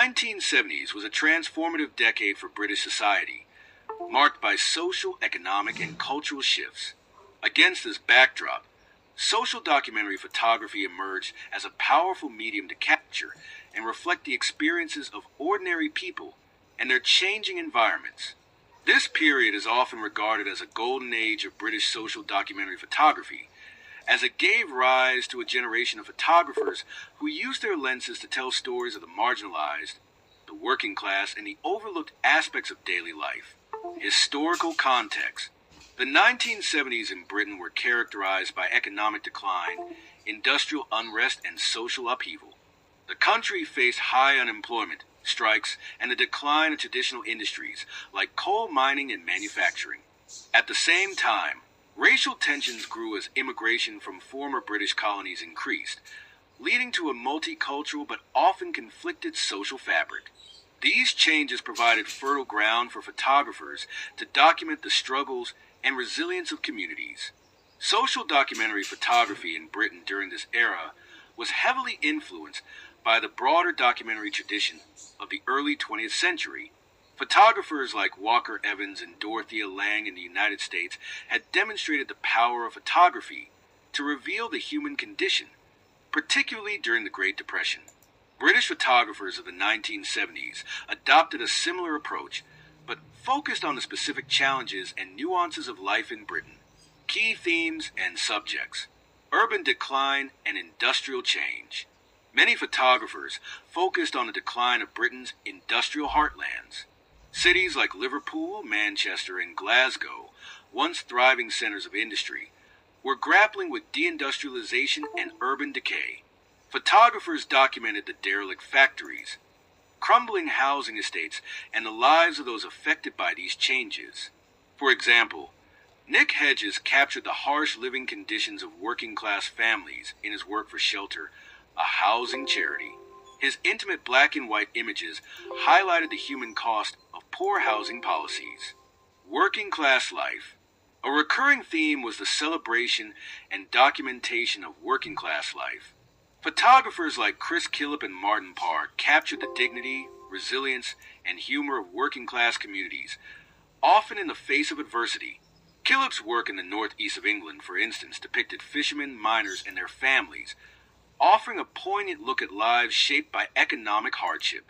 1970s was a transformative decade for British society, marked by social, economic, and cultural shifts. Against this backdrop, social documentary photography emerged as a powerful medium to capture and reflect the experiences of ordinary people and their changing environments. This period is often regarded as a golden age of British social documentary photography, as it gave rise to a generation of photographers who used their lenses to tell stories of the marginalized, the working class, and the overlooked aspects of daily life. Historical context. The 1970s in Britain were characterized by economic decline, industrial unrest, and social upheaval. The country faced high unemployment, strikes, and the decline of traditional industries like coal mining and manufacturing. At the same time, racial tensions grew as immigration from former British colonies increased, leading to a multicultural but often conflicted social fabric. These changes provided fertile ground for photographers to document the struggles and resilience of communities. Social documentary photography in Britain during this era was heavily influenced by the broader documentary tradition of the early 20th century. Photographers like Walker Evans and Dorothea Lange in the United States had demonstrated the power of photography to reveal the human condition, particularly during the Great Depression. British photographers of the 1970s adopted a similar approach, but focused on the specific challenges and nuances of life in Britain. Key themes and subjects: urban decline and industrial change. Many photographers focused on the decline of Britain's industrial heartlands. Cities like Liverpool, Manchester, and Glasgow, once thriving centers of industry, were grappling with deindustrialization and urban decay. Photographers documented the derelict factories, crumbling housing estates, and the lives of those affected by these changes. For example, Nick Hedges captured the harsh living conditions of working-class families in his work for Shelter, a housing charity. His intimate black and white images highlighted the human cost of poor housing policies. Working-class life. A recurring theme was the celebration and documentation of working-class life. Photographers like Chris Killip and Martin Parr captured the dignity, resilience, and humor of working-class communities, often in the face of adversity. Killip's work in the northeast of England, for instance, depicted fishermen, miners, and their families, offering a poignant look at lives shaped by economic hardship.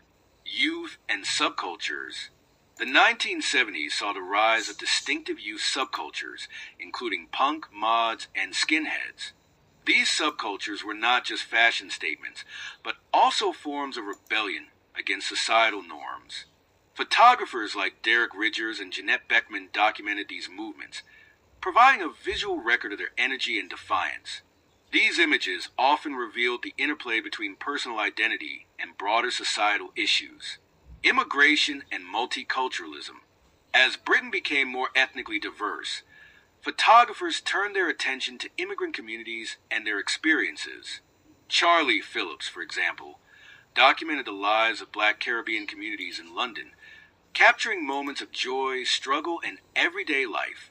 Youth and subcultures. The 1970s saw the rise of distinctive youth subcultures, including punk, mods, and skinheads. These subcultures were not just fashion statements, but also forms of rebellion against societal norms. Photographers like Derek Ridgers and Jeanette Beckman documented these movements, providing a visual record of their energy and defiance. These images often revealed the interplay between personal identity and broader societal issues. Immigration and multiculturalism. As Britain became more ethnically diverse, photographers turned their attention to immigrant communities and their experiences. Charlie Phillips, for example, documented the lives of Black Caribbean communities in London, capturing moments of joy, struggle, and everyday life.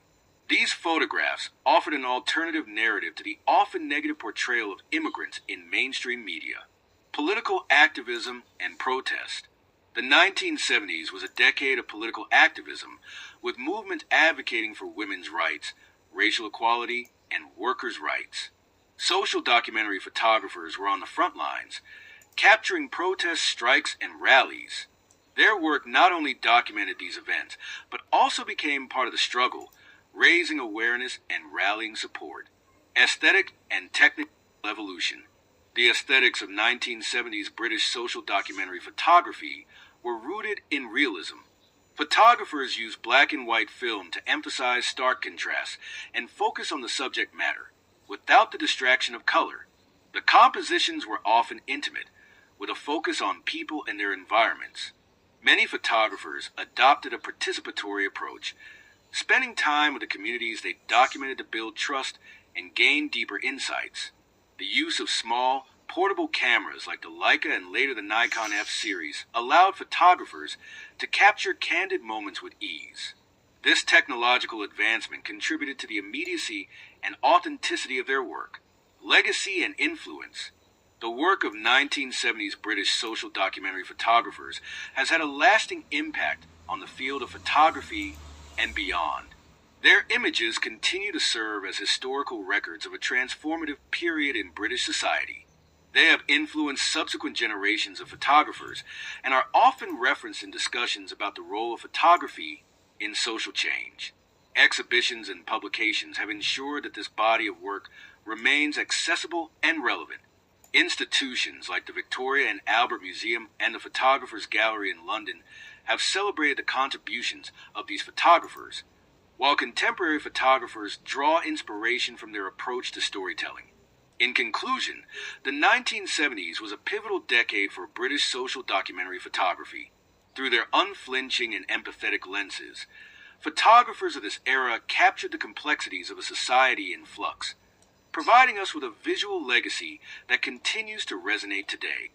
These photographs offered an alternative narrative to the often negative portrayal of immigrants in mainstream media. Political activism and protest. The 1970s was a decade of political activism, with movements advocating for women's rights, racial equality, and workers' rights. Social documentary photographers were on the front lines, capturing protests, strikes, and rallies. Their work not only documented these events, but also became part of the struggle, raising awareness and rallying support. Aesthetic and technical evolution. The aesthetics of 1970s British social documentary photography were rooted in realism. Photographers used black and white film to emphasize stark contrasts and focus on the subject matter, without the distraction of color. The compositions were often intimate, with a focus on people and their environments. Many photographers adopted a participatory approach, spending time with the communities they documented to build trust and gain deeper insights. The use of small, portable cameras like the Leica and later the Nikon F series allowed photographers to capture candid moments with ease. This technological advancement contributed to the immediacy and authenticity of their work. Legacy and influence. The work of 1970s British social documentary photographers has had a lasting impact on the field of photography and beyond. Their images continue to serve as historical records of a transformative period in British society. They have influenced subsequent generations of photographers and are often referenced in discussions about the role of photography in social change. Exhibitions and publications have ensured that this body of work remains accessible and relevant. Institutions like the Victoria and Albert Museum and the Photographers Gallery in London have celebrated the contributions of these photographers, while contemporary photographers draw inspiration from their approach to storytelling. In conclusion, the 1970s was a pivotal decade for British social documentary photography. Through their unflinching and empathetic lenses, photographers of this era captured the complexities of a society in flux, providing us with a visual legacy that continues to resonate today.